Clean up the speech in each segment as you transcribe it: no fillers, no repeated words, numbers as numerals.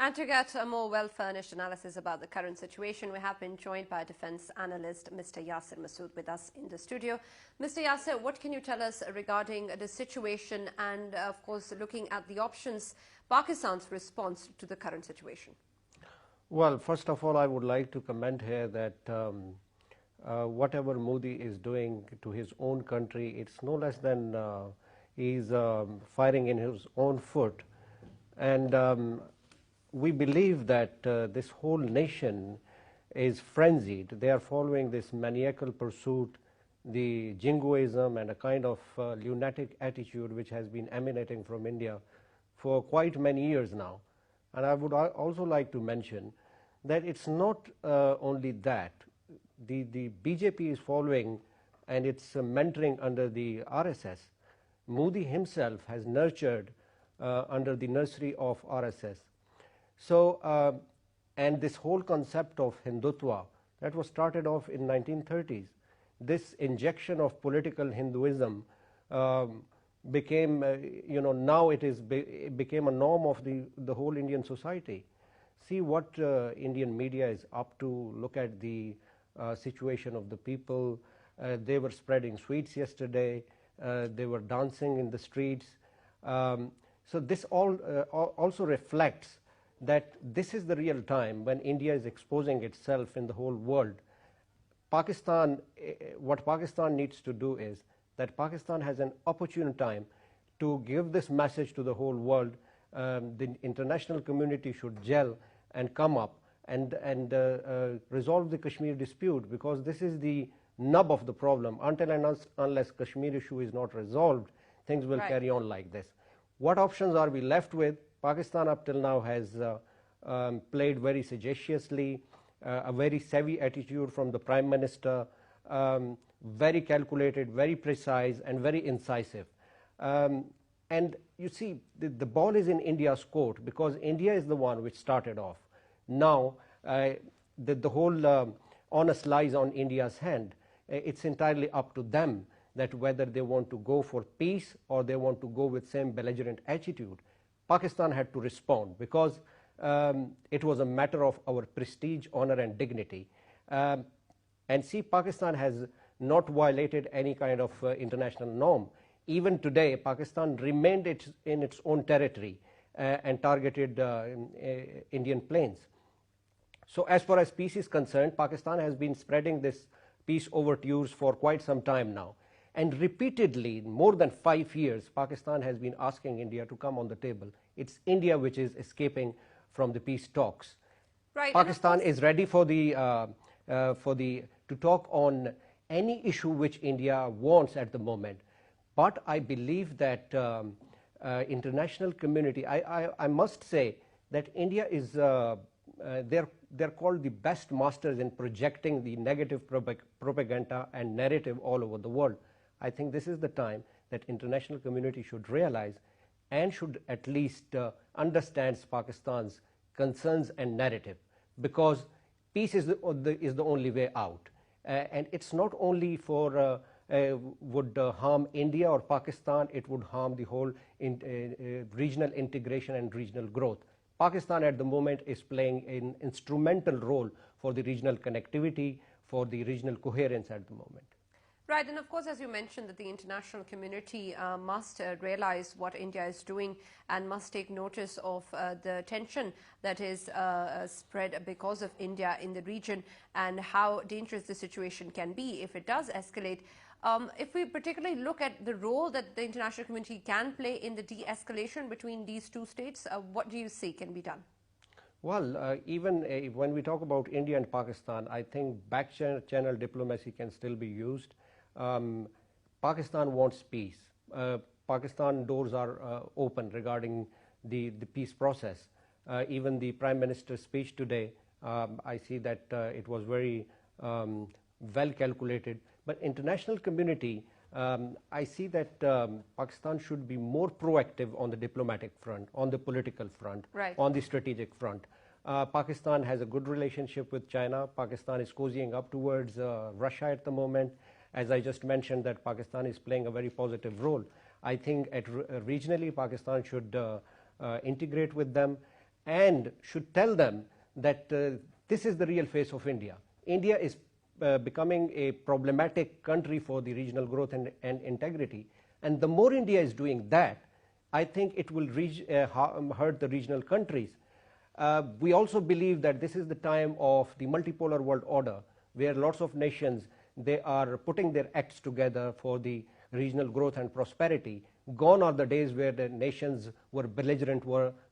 And to get a more well-furnished analysis about the current situation, we have been joined by defense analyst Mr. Yasir Masood with us in the studio. Mr. Yasir, what can you tell us regarding the situation and, of course, looking at the options, Pakistan's response to the current situation? Well, first of all, I would like to comment here that whatever Modi is doing to his own country, it's no less than he's firing in his own foot. And we believe that this whole nation is frenzied. They are following this maniacal pursuit, the jingoism and a kind of lunatic attitude which has been emanating from India for quite many years now. And I would also like to mention that it's not only that. The BJP is following and it's mentoring under the RSS. Modi himself has nurtured under the nursery of RSS. So, and this whole concept of Hindutva that was started off in 1930s, this injection of political Hinduism became, now it became a norm of the whole Indian society. See what Indian media is up to. Look at the situation of the people. They were spreading sweets yesterday. They were dancing in the streets. So this all also reflects that this is the real time when India is exposing itself in the whole world. Pakistan, what Pakistan needs to do is that Pakistan has an opportune time to give this message to the whole world. The international community should gel and come up and resolve the Kashmir dispute, because this is the nub of the problem. Until and unless Kashmir issue is not resolved, things will carry on like this. What options are we left with? Pakistan up till now has played very sagaciously, a very savvy attitude from the Prime Minister, very calculated, very precise and very incisive. And you see, the ball is in India's court, because India is the one which started off. Now, the whole onus lies on India's hand. It's entirely up to them that whether they want to go for peace or they want to go with same belligerent attitude. Pakistan had to respond, because it was a matter of our prestige, honor and dignity. And see, Pakistan has not violated any kind of international norm. Even today, Pakistan remained in its own territory and targeted Indian planes. So as far as peace is concerned, Pakistan has been spreading this peace overtures for quite some time now. And repeatedly, more than 5 years, Pakistan has been asking India to come on the table. It's India which is escaping from the peace talks. Right. Pakistan is ready to talk on any issue which India wants at the moment. But I believe that international community, I must say that India is, they're called the best masters in projecting the negative propaganda and narrative all over the world. I think this is the time that international community should realize and should at least understand Pakistan's concerns and narrative, because peace is the only way out. And it's not only for would harm India or Pakistan, it would harm the whole regional integration and regional growth. Pakistan at the moment is playing an instrumental role for the regional connectivity, for the regional coherence at the moment. Right, and of course, as you mentioned, that the international community must realize what India is doing and must take notice of the tension that is spread because of India in the region, and how dangerous the situation can be if it does escalate. If we particularly look at the role that the international community can play in the de-escalation between these two states, what do you see can be done? Well, even when we talk about India and Pakistan, I think back channel diplomacy can still be used. Pakistan wants peace. Pakistan doors are open regarding the peace process. Even the Prime Minister's speech today, I see that it was very well calculated. But international community, I see that Pakistan should be more proactive on the diplomatic front, on the political front, on the strategic front. Pakistan has a good relationship with China. Pakistan is cozying up towards Russia at the moment. As I just mentioned, that Pakistan is playing a very positive role. I think regionally Pakistan should integrate with them. and should tell them that this is the real face of India. India is becoming a problematic country for the regional growth and integrity. And the more India is doing that, I think it will hurt the regional countries. We also believe that this is the time of the multipolar world order, where lots of nations, they are putting their acts together for the regional growth and prosperity. Gone are the days where the nations were belligerent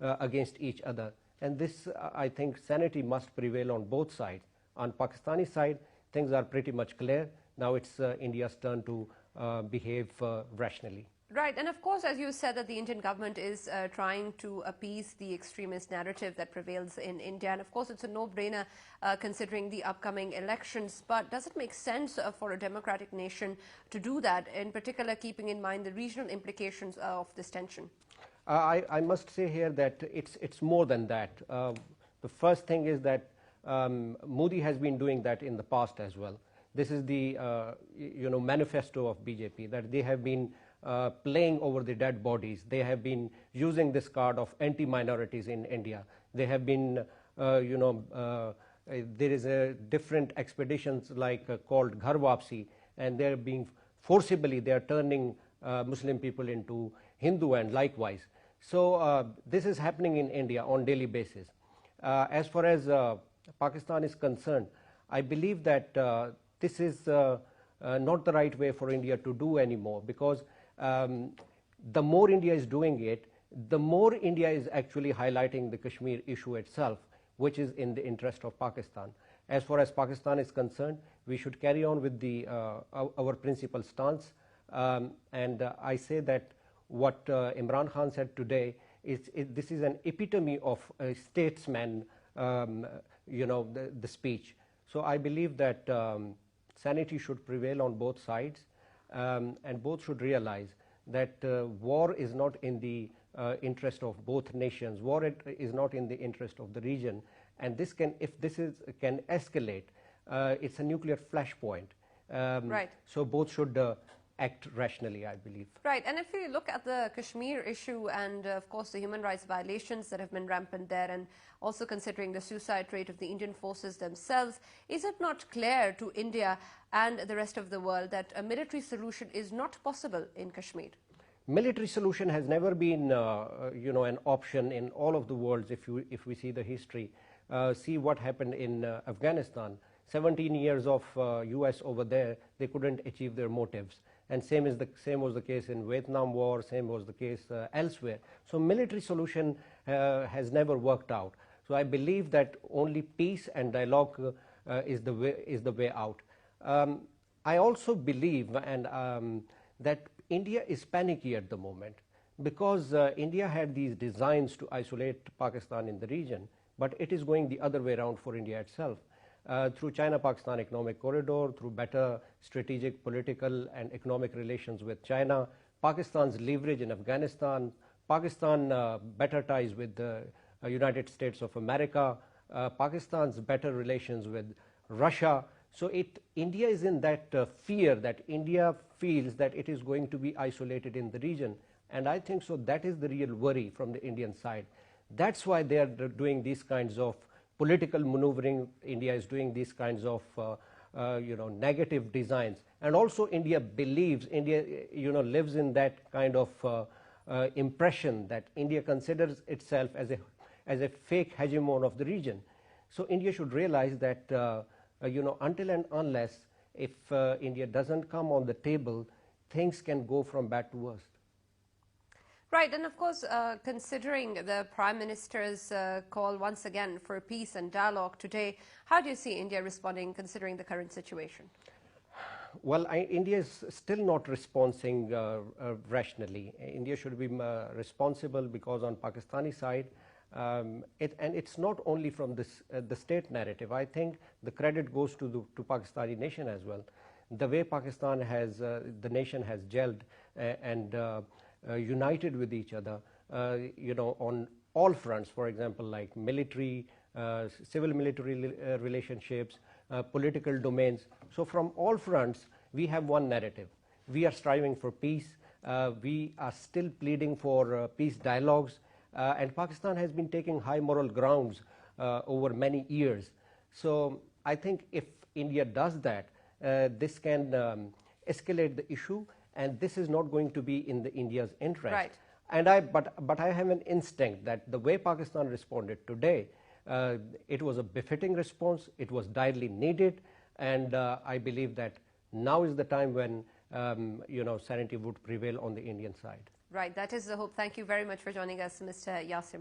against each other. And this, I think, sanity must prevail on both sides. On Pakistani side, things are pretty much clear. Now it's India's turn to behave rationally. Right, and of course, as you said, that the Indian government is trying to appease the extremist narrative that prevails in India, and of course it's a no-brainer considering the upcoming elections. But does it make sense for a democratic nation to do that, in particular keeping in mind the regional implications of this tension? I must say here that it's more than that. The first thing is that Modi has been doing that in the past as well. This is the manifesto of BJP, that they have been playing over the dead bodies. They have been using this card of anti-minorities in India. They have been, there is a different expeditions like called Ghar Wapsi, and they're being forcibly, they are turning Muslim people into Hindu and likewise. So this is happening in India on daily basis. As far as Pakistan is concerned, I believe that this is not the right way for India to do anymore, because the more India is doing it, the more India is actually highlighting the Kashmir issue itself, which is in the interest of Pakistan. As far as Pakistan is concerned, we should carry on with our principal stance. And I say that what Imran Khan said today, this is an epitome of a statesman, the speech. So I believe that sanity should prevail on both sides, and both should realize that war is not in the interest of both nations. War is not in the interest of the region, and this can, if this can escalate, it's a nuclear flashpoint. Right. So both should act rationally, I believe. Right, and if we look at the Kashmir issue and of course the human rights violations that have been rampant there, and also considering the suicide rate of the Indian forces themselves, is it not clear to India and the rest of the world that a military solution is not possible in Kashmir? Military solution has never been an option in all of the worlds. If we see the history, see what happened in Afghanistan. 17 years of US over there, they couldn't achieve their motives. And same was the case in Vietnam War, same was the case elsewhere. So military solution has never worked out. So I believe that only peace and dialogue is the way out. I also believe that India is panicky at the moment, because India had these designs to isolate Pakistan in the region, but it is going the other way around for India itself. Through China-Pakistan Economic Corridor, through better strategic, political and economic relations with China, Pakistan's leverage in Afghanistan, Pakistan better ties with the United States of America, Pakistan's better relations with Russia. So India is in that fear that India feels that it is going to be isolated in the region. And I think so that is the real worry from the Indian side. That's why they are doing these kinds of political maneuvering. India is doing these kinds of negative designs. And also India believes, India lives in that kind of impression that India considers itself as a fake hegemon of the region. So India should realize that until and unless if India doesn't come on the table, things can go from bad to worse. Right, and of course, considering the Prime Minister's call once again for peace and dialogue today, how do you see India responding considering the current situation? Well, India is still not responding rationally. India should be responsible, because on Pakistani side, and it's not only from the state narrative. I think the credit goes to Pakistani nation as well. The way Pakistan has, the nation has gelled and united with each other, on all fronts, for example, like military, civil military relationships, political domains. So from all fronts, we have one narrative. We are striving for peace. We are still pleading for peace dialogues. and Pakistan has been taking high moral grounds over many years. So I think if India does that, this can escalate the issue, and this is not going to be in India's interest. Right. And but I have an instinct that the way Pakistan responded today, it was a befitting response. It was direly needed, and I believe that now is the time when sanity would prevail on the Indian side. Right. That is the hope. Thank you very much for joining us, Mr. Yasir.